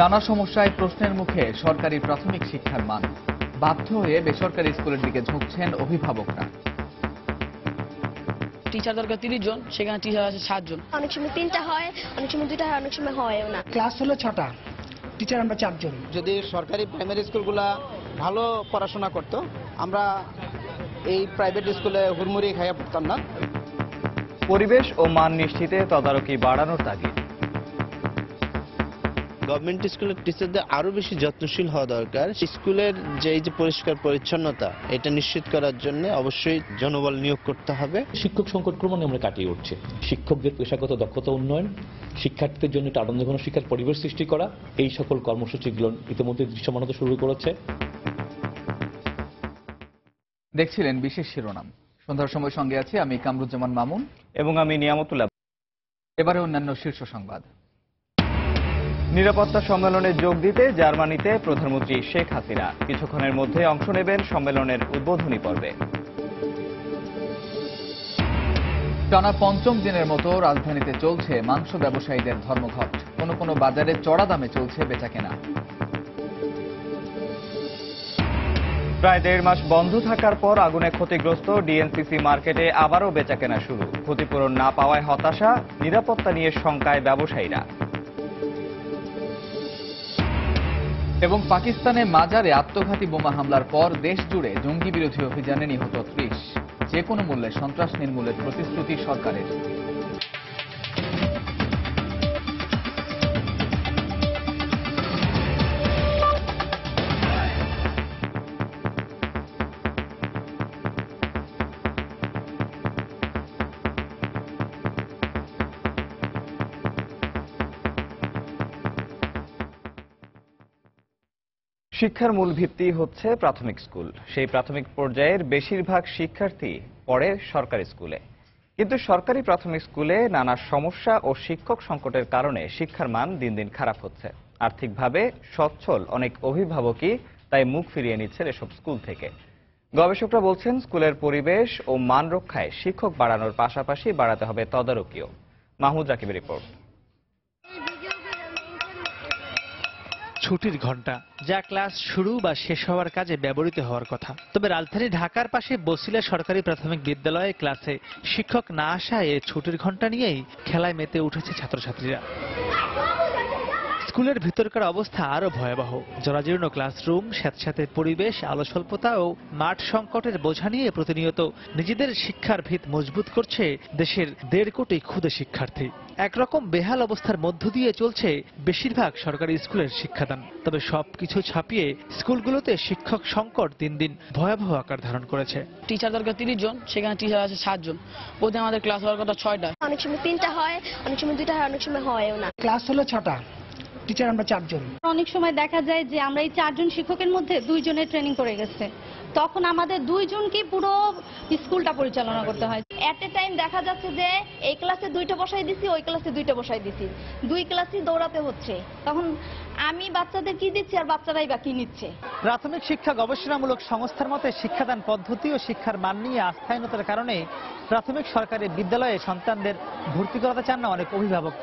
নানা সমস্যায় প্রশ্নের মুখে সরকারি প্রাথমিক শিক্ষার মান। বাধ্য হয়ে বেসরকারি স্কুলের দিকে ঝুঁকছেন অভিভাবকরা। টিচার দরকার 30 জন, সেখানে টিচার আছে 7 জন। অনেক সময় 3টা হয়, অনেক সময় 2টা হয়, অনেক সময় হয়ও না। ক্লাস হলো 6টা, টিচার আমরা 4 জন। যদি সরকারি প্রাইমারি স্কুলগুলা ভালো পড়াশোনা করত, আমরা এই প্রাইভেট স্কুলে হুড়মুড়ি খাইয়া পড়তাম না। পরিবেশ ও মান নিশ্চিতে তদারকি বাড়ানোর তাগিদ। গভর্নমেন্ট স্কুলের টিচারদের আরো বেশি যত্নশীল হওয়া দরকার। স্কুলের যে পরিষ্কার পরিচ্ছন্নতা এটা নিশ্চিত করার জন্য অবশ্যই জনবল নিয়োগ করতে হবে। শিক্ষক সংকট ক্রমান্বয়ে আমরা কাটিয়ে উঠছে। শিক্ষকদের পেশাগত দক্ষতা উন্নয়ন, শিক্ষার্থীদের জন্য একটা আনন্দঘন শিক্ষার পরিবেশ সৃষ্টি করা, এই সকল কর্মসূচিগুলো ইতিমধ্যে দৃশ্যমান হতে শুরু করেছে। দেখছিলেন বিশেষ শিরোনাম। সন্ধ্যার সময় সঙ্গে আছি আমি কামরুজ্জামান মামুন এবং আমি নিয়ামতুল্লাহ। এবারে অন্যান্য শীর্ষ সংবাদ। নিরাপত্তা সম্মেলনে যোগ দিতে জার্মানিতে প্রধানমন্ত্রী শেখ হাসিনা কিছুক্ষণের মধ্যে অংশ নেবেন সম্মেলনের উদ্বোধনী পর্বে। টানা পঞ্চম দিনের মতো রাজধানীতে চলছে মাংস ব্যবসায়ীদের ধর্মঘট। কোনো কোনো বাজারে চড়া দামে চলছে বেচাকেনা। প্রায় 1.5 মাস বন্ধ থাকার পর আগুনে ক্ষতিগ্রস্ত ডিএনসিসি মার্কেটে আবারও বেচাকেনা শুরু। ক্ষতিপূরণ না পাওয়ায় হতাশা, নিরাপত্তা নিয়ে শঙ্কায় ব্যবসায়ীরা। এবং পাকিস্তানে মাজারে আত্মঘাতী বোমা হামলার পর দেশ জুড়ে জঙ্গি বিরোধী অভিযানে নিহত 30। যে কোনো মূল্যে সন্ত্রাস নির্মূলের প্রতিশ্রুতি সরকারের। শিক্ষার মূল ভিত্তি হচ্ছে প্রাথমিক স্কুল। সেই প্রাথমিক পর্যায়ের বেশিরভাগ শিক্ষার্থী পড়ে সরকারি স্কুলে। কিন্তু সরকারি প্রাথমিক স্কুলে নানা সমস্যা ও শিক্ষক সংকটের কারণে শিক্ষার মান দিন দিন খারাপ হচ্ছে। আর্থিকভাবে সচ্ছল অনেক অভিভাবকই তাই মুখ ফিরিয়ে নিচ্ছেন এসব স্কুল থেকে। গবেষকরা বলছেন, স্কুলের পরিবেশ ও মান রক্ষায় শিক্ষক বাড়ানোর পাশাপাশি বাড়াতে হবে তদারকিও। মাহমুদ রাকিবের রিপোর্ট। ছুটির ঘন্টা, যা ক্লাস শুরু বা শেষ হওয়ার কাজে ব্যবহৃত হওয়ার কথা। তবে রাজধানী ঢাকার পাশে বসিলা সরকারি প্রাথমিক বিদ্যালয়ে ক্লাসে শিক্ষক না আসায় ছুটির ঘন্টা নিয়েই খেলায় মেতে উঠেছে ছাত্রছাত্রীরা। স্কুলের ভিতরকার অবস্থা আরো ভয়াবহ। জরাজীর্ণ ক্লাসরুম, স্যাঁতস্যাঁতে পরিবেশ, আলো স্বল্পতা ও মাঠ সংকটের বোঝা নিয়ে প্রতিনিয়ত নিজেদের শিক্ষার ভিত মজবুত করছে দেশের 1.5 কোটি ক্ষুদে শিক্ষার্থী। একরকম বেহাল অবস্থার মধ্য দিয়ে চলছে বেশিরভাগ সরকারি স্কুলের শিক্ষাদান। তবে সবকিছু ছাপিয়ে স্কুলগুলোতে শিক্ষক সংকট দিন দিন ভয়াবহ আকার ধারণ করেছে। টিচার দরকার 30 জন, সেখানে টিচার আছে 7 জন। প্রতি আমাদের ক্লাস হওয়ার কথা 6টা। অনেক সময় 3টা হয়, অনেক সময় 2টা হয়, অনেক সময় হয়ও না। ক্লাস হলো 6টা, টিচার আমরা 4 জন। অনেক সময় দেখা যায় যে আমরা এই 4 জন শিক্ষকের মধ্যে 2 জনের ট্রেনিং করে গেছে, তখন আমাদের 2 জনকে পুরো স্কুলটা পরিচালনা করতে হয়। এট এ টাইম দেখা যাচ্ছে যে এই ক্লাসে 2টা বসাই দিছি, ওই ক্লাসে 2টা বসাই দিছি, 2 ক্লাসই দৌড়াতে হচ্ছে। তখন আমি বাচ্চাদের কি দিচ্ছি আর বাচ্চারাই বা কি নিচ্ছে। প্রাথমিক শিক্ষা গবেষণামূলক সংস্থার মতে শিক্ষাদান পদ্ধতি ও শিক্ষার মান নিয়ে আস্থাহীনতার কারণে প্রাথমিক সরকারি বিদ্যালয়ে সন্তানদের ভর্তি করাতে চান না অনেক অভিভাবক।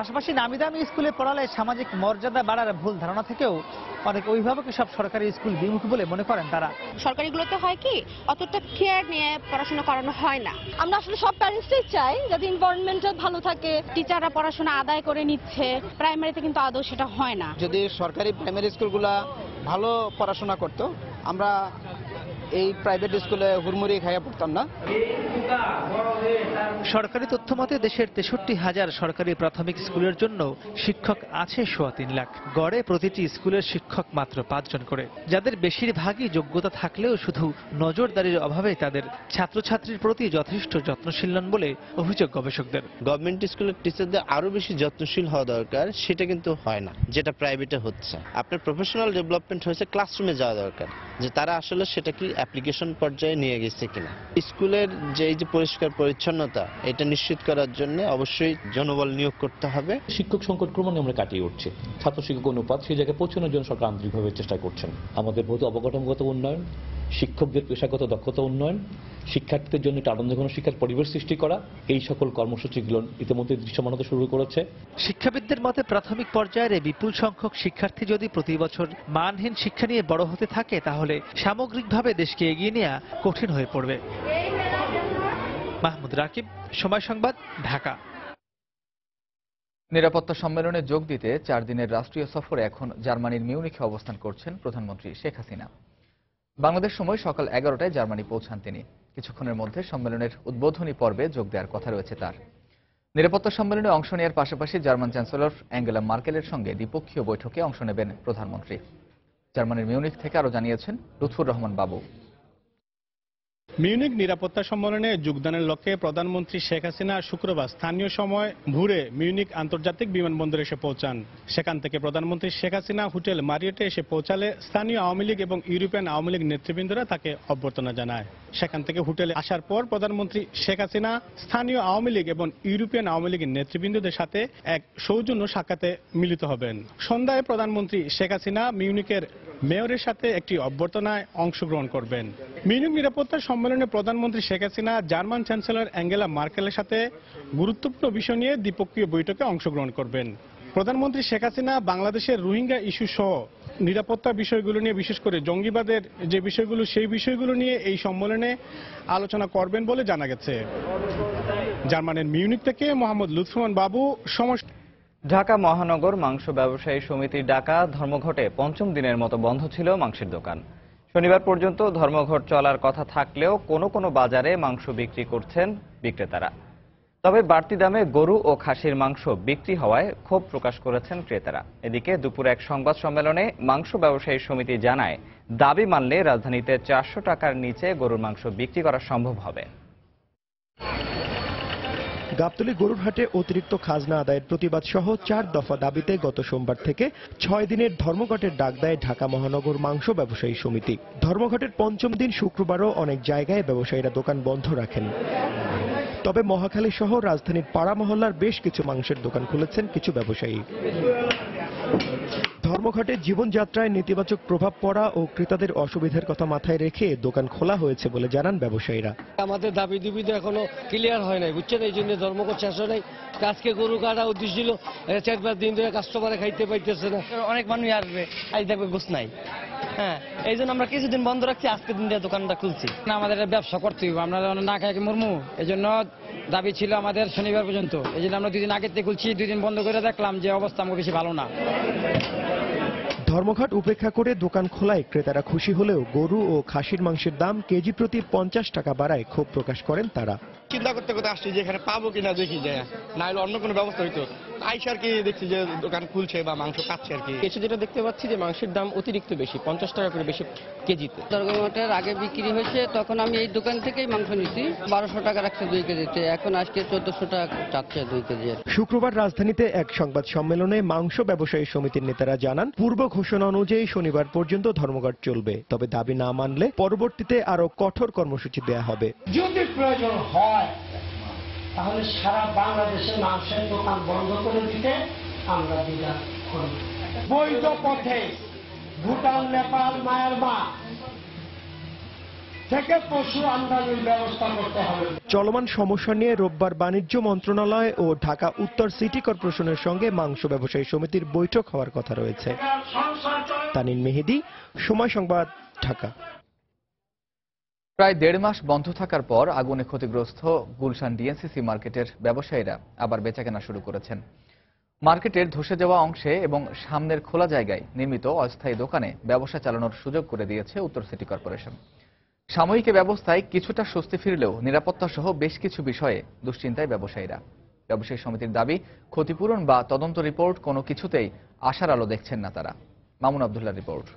পাশাপাশি নামি দামি স্কুলে পড়ালে সামাজিক মর্যাদা বাড়ার ভুল ধারণা থেকেও অনেক অভিভাবক সব সরকারি স্কুল বিমুখ বলে মনে করেন তারা। সরকারিগুলোতে হয় কি অতটা কেয়ার নিয়ে পড়াশোনা করানো হয় না। আমরা আসলে সব প্যারেন্টসই চাই যাতে এনভায়রনমেন্টটা ভালো থাকে। টিচাররা পড়াশোনা আদায় করে নিচ্ছে, প্রাইমারিতে কিন্তু আদৌ সেটা হয় না। যদি সরকারি প্রাইমারি স্কুলগুলা ভালো পড়াশোনা করত, আমরা এই প্রাইভেট স্কুলে হুড়মুড়ি খাইয়া পড়তাম না। সরকারি তথ্য মতে দেশের 63,000 সরকারি প্রাথমিক স্কুলের জন্য শিক্ষক আছে 3.25 লাখ। গড়ে প্রতিটি স্কুলের শিক্ষক মাত্র 5 জন করে, যাদের বেশিরভাগই যোগ্যতা থাকলেও শুধু নজরদারির অভাবে তাদের ছাত্রছাত্রীর প্রতি যথেষ্ট যত্নশীল নন বলে অভিযোগ গবেষকদের। গভর্নমেন্ট স্কুলের টিচারদের আরো বেশি যত্নশীল হওয়া দরকার, সেটা কিন্তু হয় না যেটা প্রাইভেটে হচ্ছে। আপনার প্রফেশনাল ডেভেলপমেন্ট হয়েছে ক্লাসরুমে যাওয়া দরকার, যে তারা আসলে সেটা কি অ্যাপ্লিকেশন পর্যায়ে নিয়ে গেছে কিনা। স্কুলের যে পরিষ্কার পরিচ্ছন্নতা এটা নিশ্চিত করার জন্য অবশ্যই জনবল নিয়োগ করতে হবে। শিক্ষক সংকট ক্রমান্বয়ে আমরা কাটিয়ে উঠছে। ছাত্র শিক্ষক অনুপাত সেই জায়গায় পৌঁছানোর জন্য সরকার আন্তরিকভাবে চেষ্টা করছেন। আমাদের বহু অবকাঠামোগত উন্নয়ন, শিক্ষকদের পেশাগত দক্ষতা উন্নয়ন, শিক্ষার্থীদের জন্য একটা আনন্দঘন শিক্ষার পরিবেশ সৃষ্টি করা, এই সকল কর্মসূচিগুলো ইতিমধ্যে দৃশ্যমান হতে শুরু করেছে। শিক্ষাবিদদের মতে প্রাথমিক পর্যায়ের এই বিপুল সংখ্যক শিক্ষার্থী যদি প্রতি বছর মানহীন শিক্ষা নিয়ে বড় হতে থাকে তাহলে সামগ্রিকভাবে দেশকে এগিয়ে নেওয়া কঠিন হয়ে পড়বে। মাহমুদ রাকিব, সময় সংবাদ, ঢাকা। নিরাপত্তা সম্মেলনে যোগ দিতে 4 দিনের রাষ্ট্রীয় সফরে এখন জার্মানির মিউনিখে অবস্থান করছেন প্রধানমন্ত্রী শেখ হাসিনা। বাংলাদেশ সময় সকাল 11টায় জার্মানি পৌঁছান তিনি। কিছুক্ষণের মধ্যে সম্মেলনের উদ্বোধনী পর্বে যোগ দেওয়ার কথা রয়েছে তার। নিরাপত্তা সম্মেলনে অংশ নেওয়ার পাশাপাশি জার্মান চ্যান্সেলর অ্যাঙ্গেলা মার্কেলের সঙ্গে দ্বিপক্ষীয় বৈঠকে অংশ নেবেন প্রধানমন্ত্রী। জার্মানির মিউনিখ থেকে আরও জানিয়েছেন লুৎফুর রহমান বাবু। মিউনিক নিরাপত্তা সম্মেলনে যোগদানের লক্ষ্যে প্রধানমন্ত্রী শেখ হাসিনা শুক্রবার স্থানীয় সময় ভোরে মিউনিক আন্তর্জাতিক বিমানবন্দরে এসে পৌঁছান। সেখান থেকে প্রধানমন্ত্রী শেখ হাসিনা হোটেল মারিয়টে এসে পৌঁছালে স্থানীয় আওয়ামী লীগ এবং ইউরোপিয়ান আওয়ামী লীগ নেতৃবৃন্দরা তাকে অভ্যর্থনা জানায়। সেখান থেকে হোটেলে আসার পর প্রধানমন্ত্রী শেখ হাসিনা স্থানীয় আওয়ামী লীগ এবং ইউরোপিয়ান আওয়ামী লীগের নেতৃবৃন্দদের সাথে এক সৌজন্য সাক্ষাতে মিলিত হবেন। সন্ধ্যায় প্রধানমন্ত্রী শেখ হাসিনা মিউনিকের মেয়রের সাথে একটি অভ্যর্থনায় অংশগ্রহণ করবেন। মিউনিক নিরাপত্তা সম্মেলনে প্রধানমন্ত্রী Sheikh Hasina German chancellor Angela মার্কেলের সাথে গুরুত্বপূর্ণ বিষয় নিয়ে দ্বিপক্ষীয় বৈঠকে অংশগ্রহণ করবেন। প্রধানমন্ত্রী শেখ হাসিনা বাংলাদেশের রোহিঙ্গা ইস্যু সহ নিরাপত্তা বিষয়গুলো নিয়ে, বিশেষ করে জঙ্গিবাদের যে বিষয়গুলো, সেই বিষয়গুলো নিয়ে এই সম্মেলনে আলোচনা করবেন বলে জানা গেছে। জার্মানির মিউনিক থেকে মোহাম্মদ লুৎফুর বাবু, সময়। ঢাকা মহানগর মাংস ব্যবসায়ী সমিতির ডাকা ধর্মঘটে 5ম দিনের মতো বন্ধ ছিল মাংসের দোকান। শনিবার পর্যন্ত ধর্মঘট চলার কথা থাকলেও কোনো কোনো বাজারে মাংস বিক্রি করছেন বিক্রেতারা। তবে বাড়তি দামে গরু ও খাসির মাংস বিক্রি হওয়ায় ক্ষোভ প্রকাশ করেছেন ক্রেতারা। এদিকে দুপুরে এক সংবাদ সম্মেলনে মাংস ব্যবসায়ী সমিতি জানায়, দাবি মানলে রাজধানীতে 400 টাকার নিচে গরুর মাংস বিক্রি করা সম্ভব হবে। গাবতলী গরুর হাটে অতিরিক্ত খাজনা আদায়ের প্রতিবাদ সহ 4 দফা দাবিতে গত সোমবার থেকে 6 দিনের ধর্মঘটের ডাক দেয় ঢাকা মহানগর মাংস ব্যবসায়ী সমিতি। ধর্মঘটের 5ম দিন শুক্রবারও অনেক জায়গায় ব্যবসায়ীরা দোকান বন্ধ রাখেন। তবে মহাখালী সহ রাজধানীর পাড়া মহল্লার বেশ কিছু মাংসের দোকান খুলেছেন কিছু ব্যবসায়ী। ধর্মঘটে জীবনযাত্রায় নেতিবাচক প্রভাব পড়া ও ক্রেতাদের অসুবিধার কথা মাথায় রেখে দোকান খোলা হয়েছে বলে জানান ব্যবসায়ীরা। আমাদের দাবি দুবি তো এখনো ক্লিয়ার হয় নাই, বুঝছেন, এই জন্য ধর্মঘট শেষ হয় নাই। আজকে গরু কাটা উদ্দেশ্য ছিল, 4-5 দিন ধরে কাস্টমারে খাইতে পাইতেছে না। অনেক মানুষ আসবে, আজ দেখবে গোছ নাই। হ্যাঁ, এই জন্য আমরা কিছুদিন বন্ধ রাখছি, আজকে দিন দিয়ে দোকানটা খুলছি। না, আমাদের ব্যবসা করতে হবে, আমরা না খাই মরমু। এই জন্য দাবি ছিল আমাদের শনিবার পর্যন্ত। এই জন্য আমরা 2 দিন আগের থেকে খুলছি, 2 দিন বন্ধ করে দেখলাম যে অবস্থা আমাকে বেশি ভালো না। ধর্মঘট উপেক্ষা করে দোকান খোলায় ক্রেতারা খুশি হলেও গরু ও খাসির মাংসের দাম কেজি প্রতি 50 টাকা বাড়ায় ক্ষোভ প্রকাশ করেন তারা। চিন্তা করতে করতে আসছি যে এখানে পাবো কিনা, দেখি যায় না হলে অন্য কোনো ব্যবস্থা হইতো। আইসা আর কি দেখছি যে দোকান খুলছে বা মাংস পাচ্ছে আর কি। এসে যেটা দেখতে পাচ্ছি যে মাংসের দাম অতিরিক্ত বেশি, 50 টাকা করে বেশি কেজিতে। ধর্মঘটের আগে বিক্রি হয়েছে, তখন আমি এই দোকান থেকেই মাংস নিছি, 1200 টাকা রাখছে 2 কেজিতে, এখন আজকে 1400 টাকা চাচ্ছে 2 কেজি। শুক্রবার রাজধানীতে এক সংবাদ সম্মেলনে মাংস ব্যবসায়ী সমিতির নেতারা জানান, পূর্ব ঘোষণা অনুযায়ী শনিবার পর্যন্ত ধর্মঘট চলবে, তবে দাবি না মানলে পরবর্তীতে আরো কঠোর কর্মসূচি দেয়া হবে। যদি প্রয়োজন হয় তাহলে সারা বাংলাদেশে মাংসের দোকান বন্ধ করে দিতে আমরা দ্বিধা করি। বৈধ পথে ভুটান, নেপাল, মায়ানমার থেকে পশু আমদানির ব্যবস্থা করতে হবে। চলমান সমস্যা নিয়ে রোববার বাণিজ্য মন্ত্রণালয় ও ঢাকা উত্তর সিটি কর্পোরেশনের সঙ্গে মাংস ব্যবসায়ী সমিতির বৈঠক হওয়ার কথা রয়েছে। তানিন মেহেদি, সময় সংবাদ, ঢাকা। প্রায় 1.5 মাস বন্ধ থাকার পর আগুনে ক্ষতিগ্রস্ত গুলশান ডিএনসিসি মার্কেটের ব্যবসায়ীরা আবার বেচাকেনা শুরু করেছেন। মার্কেটের ধসে যাওয়া অংশে এবং সামনের খোলা জায়গায় নির্মিত অস্থায়ী দোকানে ব্যবসা চালানোর সুযোগ করে দিয়েছে উত্তর সিটি কর্পোরেশন। সাময়িক ব্যবস্থায় কিছুটা স্বস্তি ফিরলেও নিরাপত্তা সহ বেশ কিছু বিষয়ে দুশ্চিন্তায় ব্যবসায়ীরা। ব্যবসায়ী সমিতির দাবি, ক্ষতিপূরণ বা তদন্ত রিপোর্ট কোনো কিছুতেই আশার আলো দেখছেন না তারা। মামুন আব্দুল্লাহর রিপোর্ট।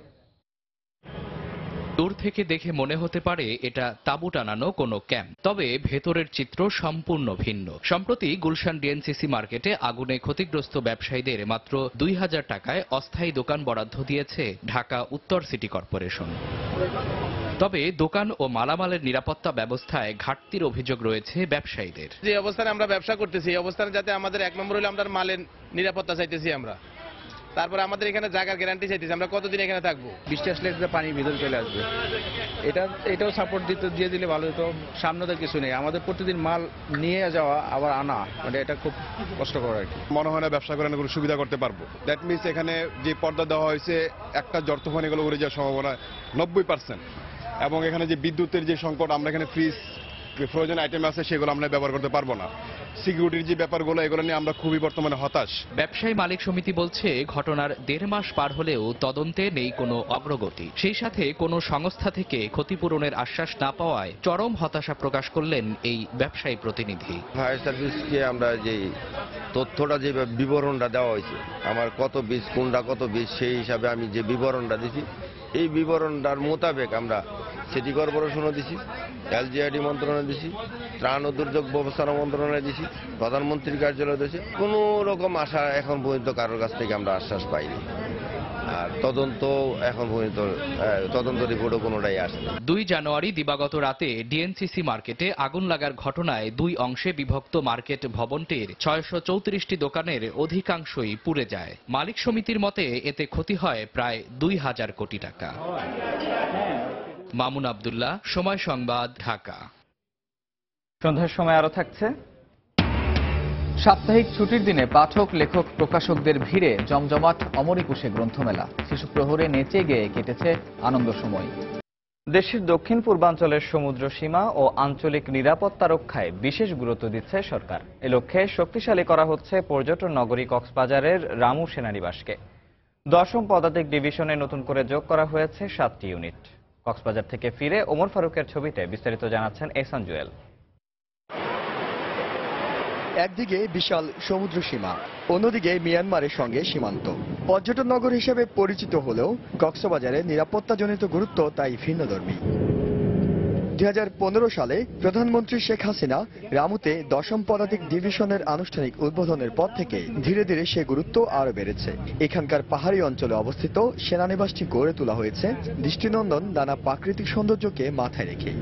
দূর থেকে দেখে মনে হতে পারে এটা তাঁবু টানানো কোনো ক্যাম্প, তবে ভেতরের চিত্র সম্পূর্ণ ভিন্ন। সম্প্রতি গুলশান ডিএনসিসি মার্কেটে আগুনে ক্ষতিগ্রস্ত ব্যবসায়ীদের মাত্র 2000 টাকায় অস্থায়ী দোকান বরাদ্দ দিয়েছে ঢাকা উত্তর সিটি কর্পোরেশন। তবে দোকান ও মালামালের নিরাপত্তা ব্যবস্থায় ঘাটতির অভিযোগ রয়েছে ব্যবসায়ীদের। যে অবস্থায় আমরা ব্যবসা করতেছি, এই অবস্থায় যাতে আমাদের 1 নম্বর হলো আমরা মালের নিরাপত্তা চাইতেছি আমরা। তারপরে আমাদের এখানে জায়গার গ্যারান্টি চাইতেছে, আমরা কতদিন এখানে থাকবো? বৃষ্টি আসলে পানি ভিতরে চলে আসবে। এটাও সাপোর্ট দিয়ে দিলে ভালো হতো। সামনে তো কিছু নেই, আমাদের প্রতিদিন মাল নিয়ে যাওয়া আবার আনা, মানে এটা খুব কষ্টকর আর কি। মনে হয় না ব্যবসা করার কোনো সুবিধা করতে পারবো। দ্যাট মিনস এখানে যে পর্দা দেওয়া হয়েছে একটা জর্তফান এগুলো উড়ে যাওয়ার সম্ভাবনা 90%। এবং এখানে যে বিদ্যুতের যে সংকট, আমরা এখানে ফ্রিজ ফ্রোজেন আইটেম আছে সেগুলো আমরা ব্যবহার করতে পারবো না। সিকিউরিটির যে ব্যাপারগুলো এগুলো নিয়ে আমরা খুবই বর্তমানে হতাশ। ব্যবসায়ী মালিক সমিতি বলছে ঘটনার 1.5 মাস পার হলেও তদন্তে নেই কোনো অগ্রগতি। সেই সাথে কোনো সংস্থা থেকে ক্ষতিপূরণের আশ্বাস না পাওয়ায় চরম হতাশা প্রকাশ করলেন এই ব্যবসায়ী প্রতিনিধি। ফায়ার সার্ভিসকে আমরা যে তথ্যটা যে বিবরণটা দেওয়া হয়েছে, আমার কত বীজ কোনটা কত বীজ, সেই হিসাবে আমি যে বিবরণটা দিছি, এই বিবরণটার মোতাবেক আমরা সিটি কর্পোরেশনও দিছি, এলজিআইডি মন্ত্রণালয় দিছি, ত্রাণ ও দুর্যোগ ব্যবস্থাপনা মন্ত্রণালয় দিছি, প্রধানমন্ত্রীর কার্যালয় দিয়েছে। কোনো রকম আশা এখন পর্যন্ত কারোর কাছ থেকে আমরা আশ্বাস পাইনি। আর তদন্ত এখন পর্যন্ত তদন্ত রিপোর্টও কোনোটাই আসেনি। 2 জানুয়ারি দিবাগত রাতে ডিএনসিসি মার্কেটে আগুন লাগার ঘটনায় 2 অংশে বিভক্ত মার্কেট ভবনটির 634টি দোকানের অধিকাংশই পুড়ে যায়। মালিক সমিতির মতে এতে ক্ষতি হয় প্রায় 2000 কোটি টাকা। মামুন আব্দুল্লাহ, সময় সংবাদ, ঢাকা। সন্ধ্যার সময় আরো থাকছে সাপ্তাহিক ছুটির দিনে পাঠক, লেখক, প্রকাশকদের ভিড়ে জমজমাট অমরীকুশে গ্রন্থমেলা। শিশু প্রহরে নেচে গেয়ে কেটেছে আনন্দ সময়। দেশের দক্ষিণ পূর্বাঞ্চলের সমুদ্র সীমা ও আঞ্চলিক নিরাপত্তা রক্ষায় বিশেষ গুরুত্ব দিচ্ছে সরকার। এ লক্ষ্যে শক্তিশালী করা হচ্ছে পর্যটন নগরী কক্সবাজারের রামু সেনানিবাসকে। 10ম পদাতিক ডিভিশনে নতুন করে যোগ করা হয়েছে 7টি ইউনিট। কক্সবাজার থেকে ফিরে ওমর ফারুকের ছবিতে বিস্তারিত জানাচ্ছেন এহসান জুয়েল। একদিকে বিশাল সমুদ্র সীমা, অন্যদিকে মিয়ানমারের সঙ্গে সীমান্ত। পর্যটন নগর হিসেবে পরিচিত হলেও কক্সবাজারের নিরাপত্তাজনিত গুরুত্ব তাই ভিন্নধর্মী। 2015 সালে প্রধানমন্ত্রী শেখ হাসিনা রামুতে 10ম পদাতিক ডিভিশনের আনুষ্ঠানিক উদ্বোধনের পর থেকে ধীরে ধীরে সে গুরুত্ব আরো বেড়েছে। এখানকার পাহাড়ি অঞ্চলে অবস্থিত সেনানিবাসটি গড়ে তোলা হয়েছে দৃষ্টিনন্দন নানা প্রাকৃতিক সৌন্দর্যকে মাথায় রেখে।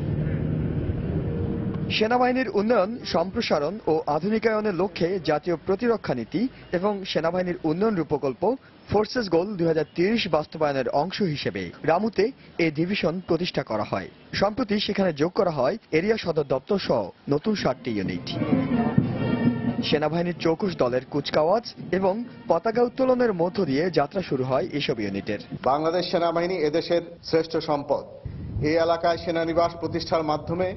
সেনাবাহিনীর উন্নয়ন, সম্প্রসারণ ও আধুনিকায়নের লক্ষ্যে জাতীয় প্রতিরক্ষা নীতি এবং সেনাবাহিনীর উন্নয়ন রূপকল্প ফোর্সেস গোল 2030 বাস্তবায়নের অংশ হিসেবে রামুতে এই ডিভিশন প্রতিষ্ঠা করা হয়। সম্প্রতি সেখানে যোগ করা হয় এরিয়া সদর দপ্তর সহ নতুন 7টি ইউনিট। সেনাবাহিনীর চৌকুশ দলের কুচকাওয়াজ এবং পতাকা উত্তোলনের মধ্য দিয়ে যাত্রা শুরু হয় এসব ইউনিটের। বাংলাদেশ সেনাবাহিনী এদেশের শ্রেষ্ঠ সম্পদ। এই এলাকায় সেনানিবাস প্রতিষ্ঠার মাধ্যমে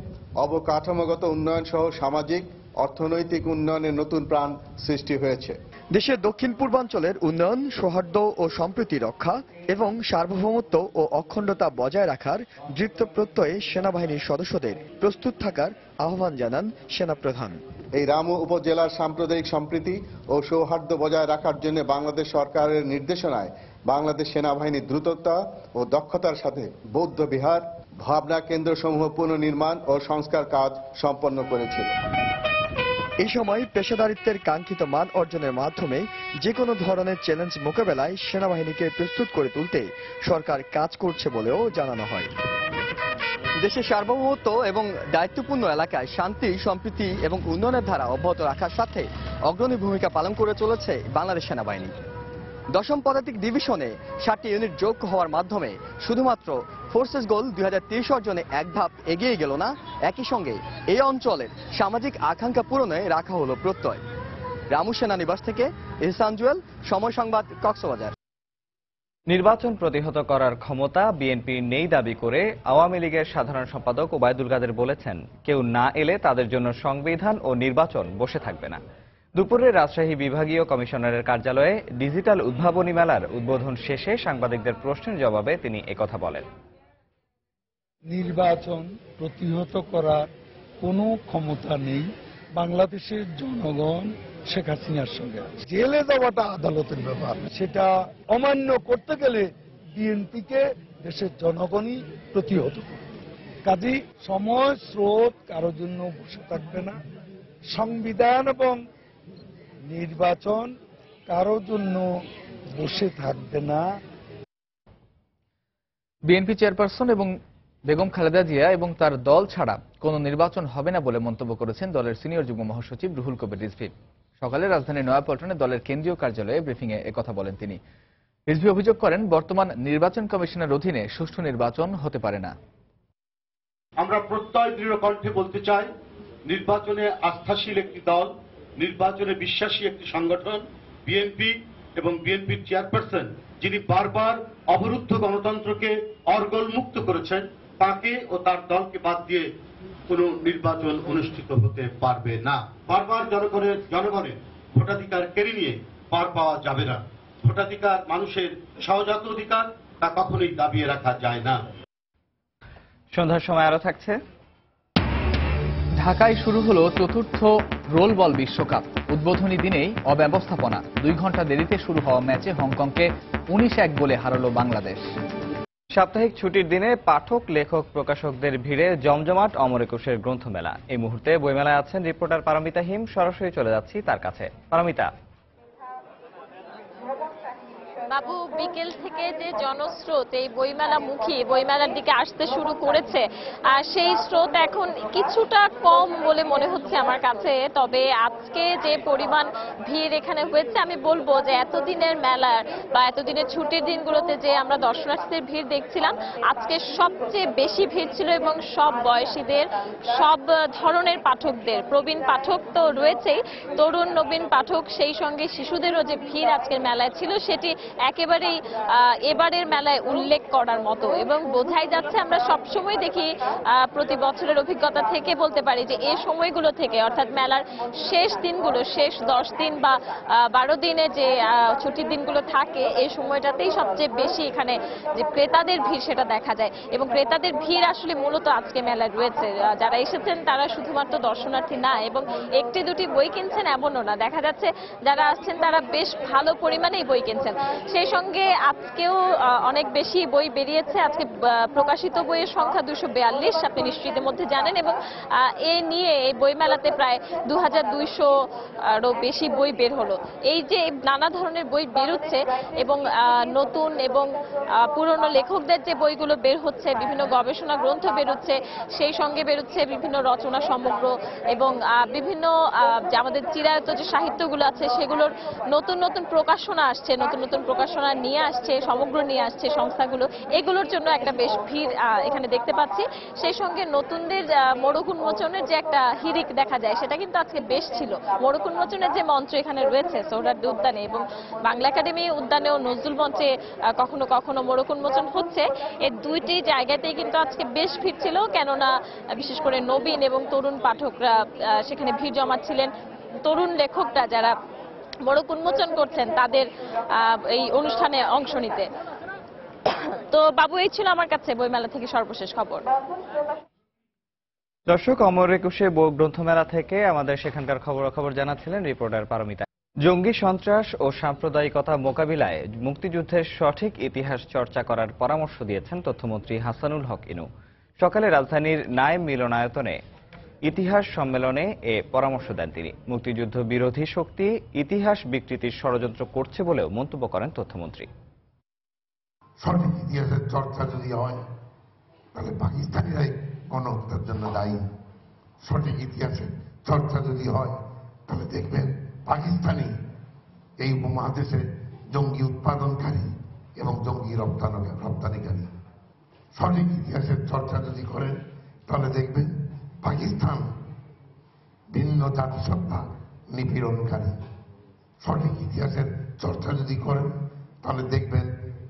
অবকাঠামোগত উন্নয়ন সহ সামাজিক অর্থনৈতিক উন্নয়নের নতুন প্রাণ সৃষ্টি হয়েছে। দেশের দক্ষিণ পূর্বাঞ্চলের উন্নয়ন, সৌহার্দ্য ও সম্প্রীতি রক্ষা এবং সার্বভৌমত্ব ও অখণ্ডতা বজায় রাখার দৃঢ় প্রত্যয়ে সেনাবাহিনীর সদস্যদের প্রস্তুত থাকার আহ্বান জানান সেনাপ্রধান। এই রামু উপজেলার সাম্প্রদায়িক সম্প্রীতি ও সৌহার্দ্য বজায় রাখার জন্য বাংলাদেশ সরকারের নির্দেশনায় বাংলাদেশ সেনাবাহিনী দ্রুততা ও দক্ষতার সাথে বৌদ্ধ বিহার, ভাবনা কেন্দ্রসমূহ পুনর্নির্মাণ ও সংস্কার কাজ সম্পন্ন করেছিল। এই সময় পেশাদারিত্বের কাঙ্ক্ষিত মান অর্জনের মাধ্যমে যে কোনো ধরনের চ্যালেঞ্জ মোকাবেলায় সেনাবাহিনীকে প্রস্তুত করে তুলতে সরকার কাজ করছে বলেও জানানো হয়। দেশের সার্বভৌমত্ব এবং দায়িত্বপূর্ণ এলাকায় শান্তি, সম্প্রীতি এবং উন্নয়নের ধারা অব্যাহত রাখার সাথে অগ্রণী ভূমিকা পালন করে চলেছে বাংলাদেশ সেনাবাহিনী। 10ম পদাতিক ডিভিশনে 7টি ইউনিট যোগ হওয়ার মাধ্যমে শুধুমাত্র ফোর্সেস গোল 2030 অর্জনে এক ধাপ এগিয়ে গেল না, একই সঙ্গে এই অঞ্চলের সামাজিক আকাঙ্ক্ষা পূরণে রাখা হলো প্রত্যয়। রামু সেনানিবাস থেকে এহসান জুয়েল, সময় সংবাদ, কক্সবাজার। নির্বাচন প্রতিহত করার ক্ষমতা বিএনপির নেই দাবি করে আওয়ামী লীগের সাধারণ সম্পাদক ওবায়দুল কাদের বলেছেন, কেউ না এলে তাদের জন্য সংবিধান ও নির্বাচন বসে থাকবে না। দুপুরে রাজশাহী বিভাগীয় কমিশনারের কার্যালয়ে ডিজিটাল উদ্ভাবনী মেলার উদ্বোধন শেষে সাংবাদিকদের প্রশ্নের জবাবে তিনি একথা বলেন। নির্বাচন প্রতিহত করার কোনো ক্ষমতা নেই বাংলাদেশের জনগণ শেখ হাসিনার সঙ্গে। জেলে যাওয়াটা আদালতের ব্যাপার, সেটা অমান্য করতে গেলে বিএনপিকে দেশের জনগণই প্রতিহত করবে। কাজেই সময় স্রোত কারোর জন্য বসে থাকবে না। সংবিধান এবং নির্বাচন কারোর জন্য বসে থাকবে না। বিএনপি চেয়ারপারসন এবং বেগম খালেদা জিয়া এবং তার দল ছাড়া কোনো নির্বাচন হবে না বলে মন্তব্য করেছেন দলের সিনিয়র যুগ্ম মহাসচিব রুহুল কবির রিজভী। সকালে রাজধানীর নয়াপল্টনে দলের কেন্দ্রীয় কার্যালয়ে ব্রিফিংয়ে একথা বলেন তিনি। রিজভী অভিযোগ করেন, বর্তমান নির্বাচন কমিশনের অধীনে সুষ্ঠু নির্বাচন হতে পারে না। আমরা প্রত্যয় দৃঢ় কণ্ঠে বলতে চাই, নির্বাচনে আস্থাশীল একটি দল, নির্বাচনে বিশ্বাসী একটি সংগঠন বিএনপি এবং বিএনপির চেয়ারপারসন যিনি বারবার অবরুদ্ধ গণতন্ত্রকে অর্গলমুক্ত করেছেন, তাকে ও তার দলকে বাদ দিয়ে কোনো নির্বাচন অনুষ্ঠিত হতে পারবে না। বারবার জনগণের ভোটাধিকার কেড়ে নিয়ে পার পাওয়া যাবে না। ভোটাধিকার মানুষের সহজাত অধিকার, তা কখনোই দাবিয়ে রাখা যায় না। সন্ধ্যার সময় আরো থাকছে। ঢাকায় শুরু হলো চতুর্থ রোল বল বিশ্বকাপ। উদ্বোধনী দিনেই অব্যবস্থাপনা। 2 ঘন্টা দেরিতে শুরু হওয়া ম্যাচে হংকংকে 19-1 গোলে হারালো বাংলাদেশ। সাপ্তাহিক ছুটির দিনে পাঠক, লেখক, প্রকাশকদের ভিড়ে জমজমাট অমর একুশের গ্রন্থমেলা। এই মুহূর্তে বইমেলায় আছেন রিপোর্টার পারমিতা হিম। সরাসরি চলে যাচ্ছি তার কাছে। পারমিতা, বাবু, বিকেল থেকে যে জনস্রোত এই বইমেলামুখী বইমেলার দিকে আসতে শুরু করেছে, আর সেই স্রোত এখন কিছুটা কম বলে মনে হচ্ছে আমার কাছে। তবে আজকে যে পরিমাণ ভিড় এখানে হয়েছে, আমি বলবো যে এতদিনের মেলার বা এতদিনের ছুটির দিনগুলোতে যে আমরা দর্শনার্থীদের ভিড় দেখছিলাম, আজকে সবচেয়ে বেশি ভিড় ছিল এবং সব বয়সীদের, সব ধরনের পাঠকদের। প্রবীণ পাঠক তো রয়েছেই, তরুণ নবীন পাঠক, সেই সঙ্গে শিশুদেরও যে ভিড় আজকের মেলায় ছিল, সেটি একেবারেই এবারের মেলায় উল্লেখ করার মতো। এবং বোঝাই যাচ্ছে, আমরা সবসময় দেখি, প্রতি বছরের অভিজ্ঞতা থেকে বলতে পারি যে এই সময়গুলো থেকে, অর্থাৎ মেলার শেষ দিনগুলো, শেষ 10 দিন বা 12 দিনে যে ছুটির দিনগুলো থাকে, এই সময়টাতেই সবচেয়ে বেশি এখানে যে ক্রেতাদের ভিড় সেটা দেখা যায়। এবং ক্রেতাদের ভিড় আসলে মূলত আজকে মেলায় রয়েছে। যারা এসেছেন তারা শুধুমাত্র দর্শনার্থী না এবং একটি দুটি বই কিনছেন এমনও না, দেখা যাচ্ছে যারা আসছেন তারা বেশ ভালো পরিমাণেই বই কিনছেন। সেই সঙ্গে আজকেও অনেক বেশি বই বেরিয়েছে। আজকে প্রকাশিত বইয়ের সংখ্যা 242, আপনি নিশ্চয়ই ইতিমধ্যে জানেন। এবং এ নিয়ে এই বইমেলাতে প্রায় 2200-এরও বেশি বই বের হলো। এই যে নানা ধরনের বই বেরোচ্ছে এবং নতুন এবং পুরনো লেখকদের যে বইগুলো বের হচ্ছে, বিভিন্ন গবেষণা গ্রন্থ বেরোচ্ছে, সেই সঙ্গে বেরোচ্ছে বিভিন্ন রচনা সমগ্র এবং বিভিন্ন যে আমাদের চিরায়ত যে সাহিত্যগুলো আছে সেগুলোর নতুন নতুন প্রকাশনা আসছে, নতুন নতুন প্রকাশনা নিয়ে আসছে, সমগ্র নিয়ে আসছে সংস্থাগুলো। এগুলোর জন্য একটা বেশ ভিড় এখানে দেখতে পাচ্ছি। সেই সঙ্গে নতুনদের মোড়ক উন্মোচনের যে একটা হিড়িক দেখা যায়, সেটা কিন্তু আজকে বেশ ছিল। মোড়ক উন্মোচনের যে মঞ্চ এখানে রয়েছে সোহরাওয়ার্দী উদ্যানে এবং বাংলা একাডেমি উদ্যানে ও নজরুল মঞ্চে কখনো কখনো মোড়ক উন্মোচন হচ্ছে, এই দুইটি জায়গাতেই কিন্তু আজকে বেশ ভিড় ছিল। কেননা বিশেষ করে নবীন এবং তরুণ পাঠকরা সেখানে ভিড় জমাচ্ছিলেন। তরুণ লেখকরা যারা মোড়ক উন্মোচন করছেন তাদের এই অনুষ্ঠানে অংশ নিতে। তো বাবু, এই ছিল আমার কাছে বইমেলা থেকে সর্বশেষ খবর। দর্শক, অমর একুশে গ্রন্থমেলা থেকে আমাদের সেখানকার খবরাখবর জানাচ্ছিলেন রিপোর্টার পারমিতা। জঙ্গি সন্ত্রাস ও সাম্প্রদায়িকতা মোকাবিলায় মুক্তিযুদ্ধের সঠিক ইতিহাস চর্চা করার পরামর্শ দিয়েছেন তথ্যমন্ত্রী হাসানুল হক ইনু। সকালে রাজধানীর নায়েম মিলনায়তনে ইতিহাস সম্মেলনে এ পরামর্শ দেন তিনি। মুক্তিযুদ্ধ বিরোধী শক্তি ইতিহাস বিকৃতির ষড়যন্ত্র করছে বলেও মন্তব্য করেন তথ্যমন্ত্রী। সঠিক ইতিহাসের চর্চা যদি হয় তাহলে পাকিস্তানিরাই গণহত্যার জন্য দায়ী। সঠিক ইতিহাসের চর্চা যদি হয় তাহলে দেখবেন পাকিস্তানি এই উপমহাদেশে জঙ্গি উৎপাদনকারী এবং জঙ্গি রপ্তানিকারী। সঠিক ইতিহাসের চর্চা যদি করেন তাহলে দেখবেন পাকিস্তান ভিন্ন জাতিসত্তা নিপীড়নকারী। সঠিক ইতিহাসের চর্চা যদি করেন তাহলে দেখবেন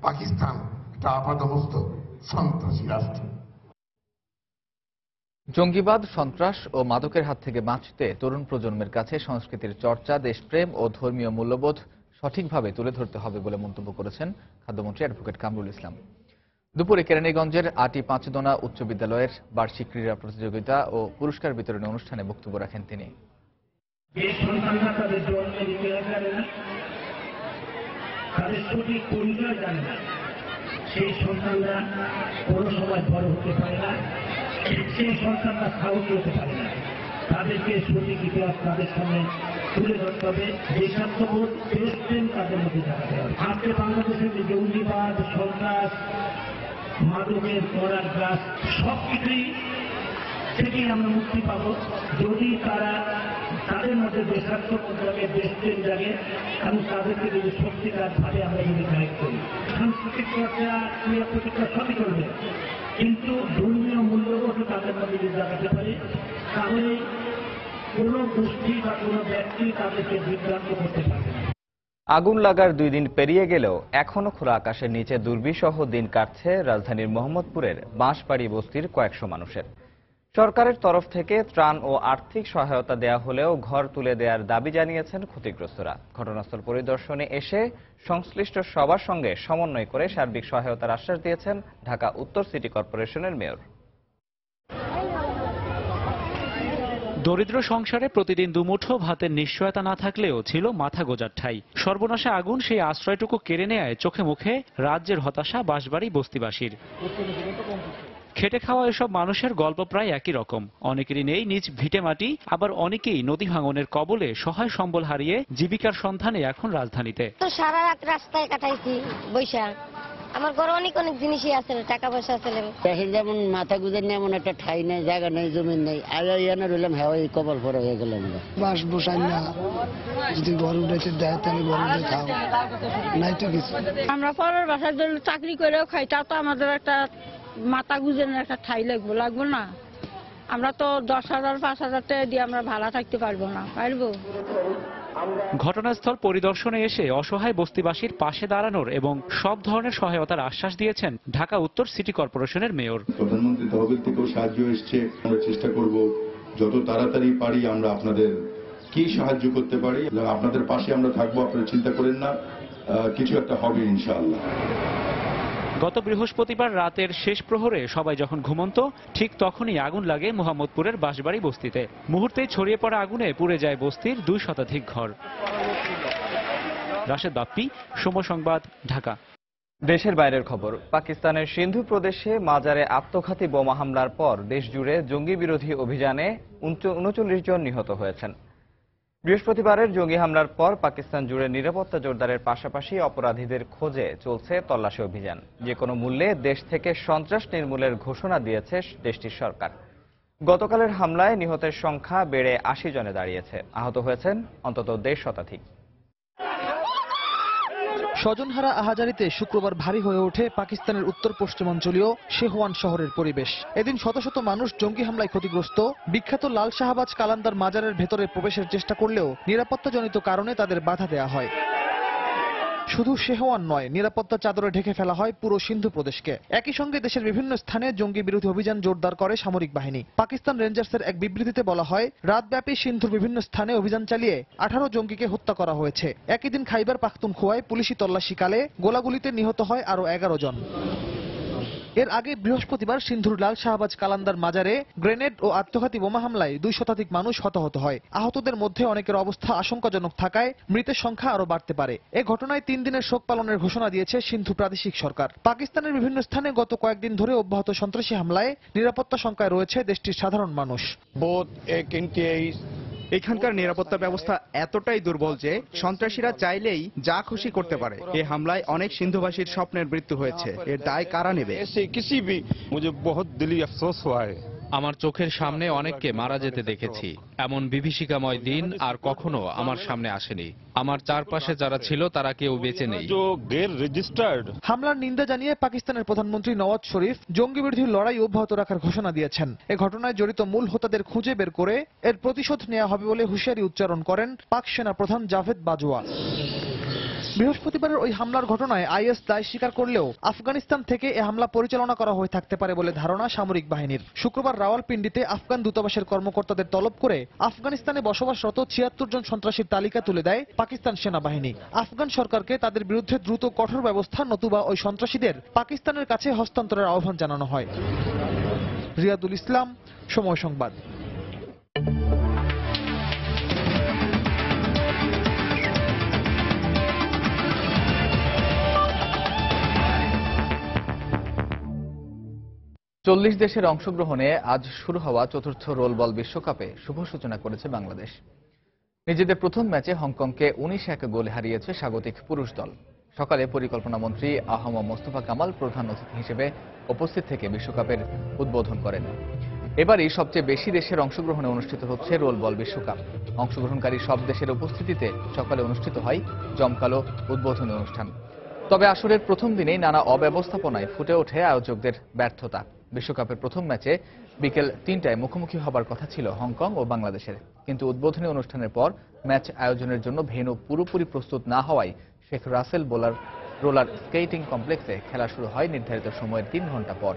পাকিস্তান একটা আপাতমস্তক সন্ত্রাসী রাষ্ট্র। জঙ্গিবাদ, সন্ত্রাস ও মাদকের হাত থেকে বাঁচতে তরুণ প্রজন্মের কাছে সংস্কৃতির চর্চা, দেশপ্রেম ও ধর্মীয় মূল্যবোধ সঠিকভাবে তুলে ধরতে হবে বলে মন্তব্য করেছেন খাদ্যমন্ত্রী অ্যাডভোকেট কামরুল ইসলাম। দুপুরে কেরানীগঞ্জের আটি পাঁচদোনা উচ্চ বিদ্যালয়ের বার্ষিক ক্রীড়া প্রতিযোগিতা ও পুরস্কার বিতরণী অনুষ্ঠানে বক্তব্য রাখেন তিনি। সেই সন্তানরা কোনো সময় বড় হতে পারে না, সেই সন্তানরা সাহসী হতে পারে না। তাদেরকে সঠিক ইতিহাস তাদের সামনে তুলে ধরতে হবে, দেশাত্মবোধ, দেশপ্রেম তাদের মধ্যে দেখাতে হবে। আজকে বাংলাদেশের যে জঙ্গিবাদ, সন্ত্রাস, মাদকের করার গ্রাস, সবকিছুই থেকে আমরা মুক্তি পাবো যদি তারা তাদের মধ্যে দেশাত্মবোধ জাগে, দেশপ্রেম জাগে এবং তাদেরকে যদি সত্যিকারভাবে আমরা যদি কানেক্ট করি। সাংস্কৃতিক চর্চা, ক্রিয়া প্রতিক্রিয়া সবই করবে, কিন্তু ধর্মীয় মূল্যবোধও তাদের মধ্যে যদি জাগাতে পারি, তাহলে কোনো গোষ্ঠী বা কোনো ব্যক্তি তাদেরকে বিভ্রান্ত করতে পারবে না। আগুন লাগার 2 দিন পেরিয়ে গেলেও এখনো খোলা আকাশের নিচে দুর্বিষহ দিন কাটছে রাজধানীর মোহাম্মদপুরের বাঁশবাড়ি বস্তির কয়েকশো মানুষের। সরকারের তরফ থেকে ত্রাণ ও আর্থিক সহায়তা দেয়া হলেও ঘর তুলে দেওয়ার দাবি জানিয়েছেন ক্ষতিগ্রস্তরা। ঘটনাস্থল পরিদর্শনে এসে সংশ্লিষ্ট সবার সঙ্গে সমন্বয় করে সার্বিক সহায়তার আশ্বাস দিয়েছেন ঢাকা উত্তর সিটি কর্পোরেশনের মেয়র। দরিদ্র সংসারে প্রতিদিন দুমুঠো ভাতের নিশ্চয়তা না থাকলেও ছিল মাথা গোজার ঠাঁই। সর্বনাশে আগুন সেই আশ্রয়টুকু কেড়ে নেয় চোখে মুখে রাজ্যের হতাশা বাঁশবাড়ি বস্তিবাসীর। খেটে খাওয়া এসব মানুষের গল্প প্রায় একই রকম। অনেকেরই নেই নিজ ভিটেমাটি, আবার অনেকেই নদী ভাঙনের কবলে সহায় সম্বল হারিয়ে জীবিকার সন্ধানে এখন রাজধানীতে। তো সারা রাত রাস্তায় কাটাইছি বৈশা। আমার ঘরে অনেক অনেক জিনিসই আছে, টাকা পয়সা আছে। দেশের যেমন মাথা গুজের নেই, এমন একটা ঠাই নেই, জায়গা নেই, জমি নেই। আইয়ানা রইলাম, হ্যাঁ ওই কপাল ভরা হয়ে গেলাম। বাস বসাই না, যদি ঘর উঠেছে দেয় তাহলে ঘর উঠে খাও, নাই তো কিছু। আমরা পরের বাসার জন্য চাকরি করেও খাই, তা তো আমাদের একটা মাথা গুজের একটা ঠাই লাগবো না। আমরা তো 10,000 5,000 টাকা দিয়ে আমরা ভাড়া থাকতে পারবো না, পারবো? ঘটনাস্থল পরিদর্শনে এসে অসহায় বস্তিবাসীর পাশে দাঁড়ানোর এবং সব ধরনের সহায়তার আশ্বাস দিয়েছেন ঢাকা উত্তর সিটি কর্পোরেশনের মেয়র। প্রধানমন্ত্রী তহবিল থেকেও সাহায্য এসছে, আমরা চেষ্টা করব যত তাড়াতাড়ি পারি আমরা আপনাদের কি সাহায্য করতে পারি। আপনাদের পাশে আমরা থাকবো, আপনারা চিন্তা করেন না, কিছু একটা হবে ইনশাআল্লাহ। গত বৃহস্পতিবার রাতের শেষ প্রহরে সবাই যখন ঘুমন্ত, ঠিক তখনই আগুন লাগে মোহাম্মদপুরের বাঁশবাড়ি বস্তিতে। মুহূর্তেই ছড়িয়ে পড়া আগুনে পুড়ে যায় বস্তির 2 শতাধিক ঘর। রাশেদ বাপ্পি, সময় সংবাদ, ঢাকা। দেশের বাইরের খবর। পাকিস্তানের সিন্ধু প্রদেশে মাজারে আত্মঘাতী বোমা হামলার পর দেশজুড়ে জঙ্গি বিরোধী অভিযানে 39 জন নিহত হয়েছেন। বৃহস্পতিবারের জঙ্গি হামলার পর পাকিস্তান জুড়ে নিরাপত্তা জোরদারের পাশাপাশি অপরাধীদের খোঁজে চলছে তল্লাশি অভিযান। যে কোনো মূল্যে দেশ থেকে সন্ত্রাস নির্মূলের ঘোষণা দিয়েছে দেশটির সরকার। গতকালের হামলায় নিহতের সংখ্যা বেড়ে 80 জনে দাঁড়িয়েছে। আহত হয়েছেন অন্তত 1.5 শতাধিক। স্বজনহারা আহাজারিতে শুক্রবার ভারী হয়ে ওঠে পাকিস্তানের উত্তর পশ্চিমাঞ্চলীয় শেহওয়ান শহরের পরিবেশ। এদিন শত শত মানুষ জঙ্গি হামলায় ক্ষতিগ্রস্ত বিখ্যাত লাল শাহবাজ কালান্দার মাজারের ভেতরে প্রবেশের চেষ্টা করলেও নিরাপত্তাজনিত কারণে তাদের বাধা দেয়া হয়। শুধু শেহওয়ান নয়, নিরাপত্তা চাদরে ঢেকে ফেলা হয় পুরো সিন্ধু প্রদেশকে। একই সঙ্গে দেশের বিভিন্ন স্থানে জঙ্গি বিরোধী অভিযান জোরদার করে সামরিক বাহিনী। পাকিস্তান রেঞ্জার্সের এক বিবৃতিতে বলা হয়, রাতব্যাপী সিন্ধুর বিভিন্ন স্থানে অভিযান চালিয়ে 18 জঙ্গিকে হত্যা করা হয়েছে। একই দিন খাইবার পাখতুনখোয়ায় পুলিশি তল্লাশিকালে গোলাগুলিতে নিহত হয় আরও 11 জন। এর আগে বৃহস্পতিবার সিন্ধুর লাল শাহবাজ কালান্দার মাজারে গ্রেনেড ও আত্মঘাতী বোমা হামলায় 2 শতাধিক মানুষ হতাহত হয়। আহতদের মধ্যে অনেকের অবস্থা আশঙ্কাজনক থাকায় মৃতের সংখ্যা আরও বাড়তে পারে। এ ঘটনায় 3 দিনের শোক পালনের ঘোষণা দিয়েছে সিন্ধু প্রাদেশিক সরকার। পাকিস্তানের বিভিন্ন স্থানে গত কয়েকদিন ধরে অব্যাহত সন্ত্রাসী হামলায় নিরাপত্তা শঙ্কায় রয়েছে দেশটির সাধারণ মানুষ। এখানকার নিরাপত্তা ব্যবস্থা এতটাই দুর্বল যে সন্ত্রাসীরা চাইলেই যা খুশি করতে পারে। এই হামলায় অনেক সিন্ধুবাসীর স্বপ্নের মৃত্যু হয়েছে। এর দায় কারা নেবে? আমার চোখের সামনে অনেককে মারা যেতে দেখেছি। এমন বিভীষিকাময় দিন আর কখনো আমার সামনে আসেনি। আমার চারপাশে যারা ছিল তারা কেউ বেঁচে নেই। হামলার নিন্দা জানিয়ে পাকিস্তানের প্রধানমন্ত্রী নওয়াজ শরীফ জঙ্গি বিরোধী লড়াই অব্যাহত রাখার ঘোষণা দিয়েছেন। এ ঘটনায় জড়িত মূল হোতাদের খুঁজে বের করে এর প্রতিশোধ নেওয়া হবে বলে হুঁশিয়ারি উচ্চারণ করেন পাক সেনা প্রধান জাভেদ বাজওয়া। বৃহস্পতিবারের ওই হামলার ঘটনায় আইএস দায় স্বীকার করলেও আফগানিস্তান থেকে এ হামলা পরিচালনা করা হয়ে থাকতে পারে বলে ধারণা সামরিক বাহিনীর। শুক্রবার রাওয়ালপিন্ডিতে আফগান দূতাবাসের কর্মকর্তাদের তলব করে আফগানিস্তানে বসবাসরত 76 জন সন্ত্রাসীর তালিকা তুলে দেয় পাকিস্তান সেনাবাহিনী। আফগান সরকারকে তাদের বিরুদ্ধে দ্রুত কঠোর ব্যবস্থা নতুবা ওই সন্ত্রাসীদের পাকিস্তানের কাছে হস্তান্তরের আহ্বান জানানো হয়। রিয়াদুল ইসলাম, সময় সংবাদ। চল্লিশ দেশের অংশগ্রহণে আজ শুরু হওয়া চতুর্থ রোলবল বিশ্বকাপে শুভ সূচনা করেছে বাংলাদেশ। নিজেদের প্রথম ম্যাচে হংকংকে 19-1 গোলে হারিয়েছে স্বাগতিক পুরুষ দল। সকালে পরিকল্পনা মন্ত্রী আহম মোস্তফা কামাল প্রধান অতিথি হিসেবে উপস্থিত থেকে বিশ্বকাপের উদ্বোধন করেন। এবারই সবচেয়ে বেশি দেশের অংশগ্রহণে অনুষ্ঠিত হচ্ছে রোল বল বিশ্বকাপ। অংশগ্রহণকারী সব দেশের উপস্থিতিতে সকালে অনুষ্ঠিত হয় জমকালো উদ্বোধনী অনুষ্ঠান। তবে আসরের প্রথম দিনেই নানা অব্যবস্থাপনায় ফুটে ওঠে আয়োজকদের ব্যর্থতা। বিশ্বকাপের প্রথম ম্যাচে বিকেল ৩টায় মুখোমুখি হবার কথা ছিল হংকং ও বাংলাদেশের, কিন্তু উদ্বোধনী অনুষ্ঠানের পর ম্যাচ আয়োজনের জন্য ভেন্যু পুরোপুরি প্রস্তুত না হওয়ায় শেখ রাসেল রোলার স্কেটিং কমপ্লেক্সে খেলা শুরু হয় নির্ধারিত সময়ের ৩ ঘন্টা পর।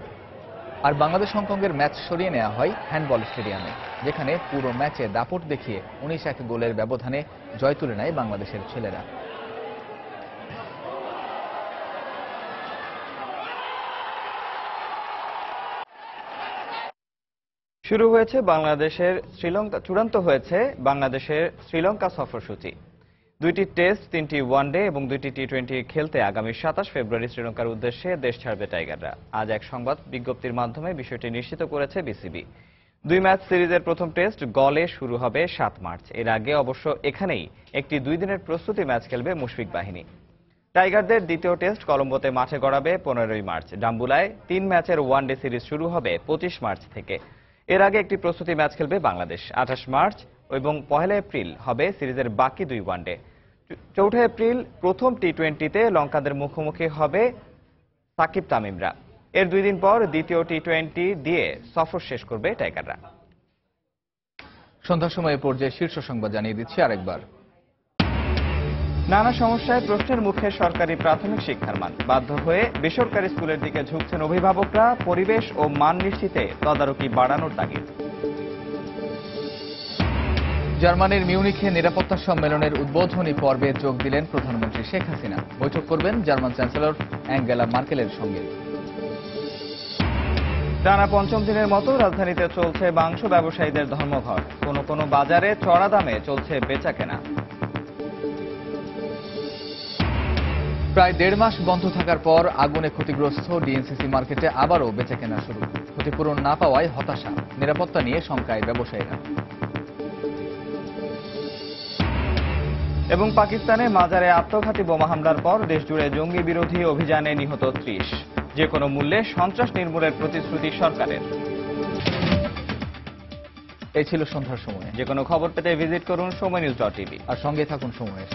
আর বাংলাদেশ হংকংয়ের ম্যাচ সরিয়ে নেওয়া হয় হ্যান্ডবল স্টেডিয়ামে, যেখানে পুরো ম্যাচে দাপট দেখিয়ে ১৯-১ গোলের ব্যবধানে জয় তুলে নেয় বাংলাদেশের ছেলেরা। চূড়ান্ত হয়েছে বাংলাদেশের শ্রীলঙ্কা সফরসূচি। 2টি টেস্ট, 3টি ওয়ানডে এবং 2টি টি20 খেলতে আগামী 27 ফেব্রুয়ারি শ্রীলঙ্কার উদ্দেশ্যে দেশ ছাড়বে টাইগাররা। আজ এক সংবাদ বিজ্ঞপ্তির মাধ্যমে বিষয়টি নিশ্চিত করেছে বিসিবি। 2 ম্যাচ সিরিজের প্রথম টেস্ট গলে শুরু হবে 7 মার্চ। এর আগে অবশ্য এখানেই একটি 2 দিনের প্রস্তুতি ম্যাচ খেলবে মুশফিক বাহিনী। টাইগারদের দ্বিতীয় টেস্ট কলম্বোতে মাঠে গড়াবে 15ই মার্চ। ডাম্বুলায় 3 ম্যাচের ওয়ানডে সিরিজ শুরু হবে 25 মার্চ থেকে। এর আগে একটি প্রস্তুতি ম্যাচ খেলবে বাংলাদেশ। 28 মার্চ এবং 1 এপ্রিল হবে সিরিজের বাকি 2 ওয়ানডে। 4 এপ্রিল প্রথম টি20তে লঙ্কানদের মুখোমুখি হবে সাকিব তামিমরা। এর 2 দিন পর দ্বিতীয় টি20 দিয়ে সফর শেষ করবে টাইগাররা। সন্ধ্যার সময় পর্যায়ে শীর্ষ সংবাদ জানিয়ে দিচ্ছি আরেকবার। নানা সমস্যায় প্রশ্নের মুখে সরকারি প্রাথমিক শিক্ষার মান। বাধ্য হয়ে বেসরকারি স্কুলের দিকে ঝুঁকছেন অভিভাবকরা। পরিবেশ ও মান নিশ্চিতে তদারকি বাড়ানোর তাগিদ। জার্মানির মিউনিখে নিরাপত্তা সম্মেলনের উদ্বোধনী পর্বে যোগ দিলেন প্রধানমন্ত্রী শেখ হাসিনা। বৈঠক করবেন জার্মান চ্যান্সেলর অ্যাঙ্গেলা মার্কেলের সঙ্গে। টানা 5ম দিনের মতো রাজধানীতে চলছে মাংস ব্যবসায়ীদের ধর্মঘট। কোনো বাজারে চড়া দামে চলছে বেচাকেনা। প্রায় 1.5 মাস বন্ধ থাকার পর আগুনে ক্ষতিগ্রস্ত ডিএনসিসি মার্কেটে আবারও বেচাকেনা শুরু। ক্ষতিপূরণ না পাওয়ায় হতাশা, নিরাপত্তা নিয়ে শঙ্কায় ব্যবসায়ীরা। এবং পাকিস্তানে মাজারে আত্মঘাতী বোমা হামলার পর দেশজুড়ে জঙ্গি বিরোধী অভিযানে নিহত 30। যে কোনো মূল্যে সন্ত্রাস নির্মূলের প্রতিশ্রুতি সরকারের। এই ছিল সন্ধ্যার সময়। যে কোনো খবর পেতে ভিজিট করুন সময়নিউজ.টিভি আর সঙ্গে থাকুন সময়ের।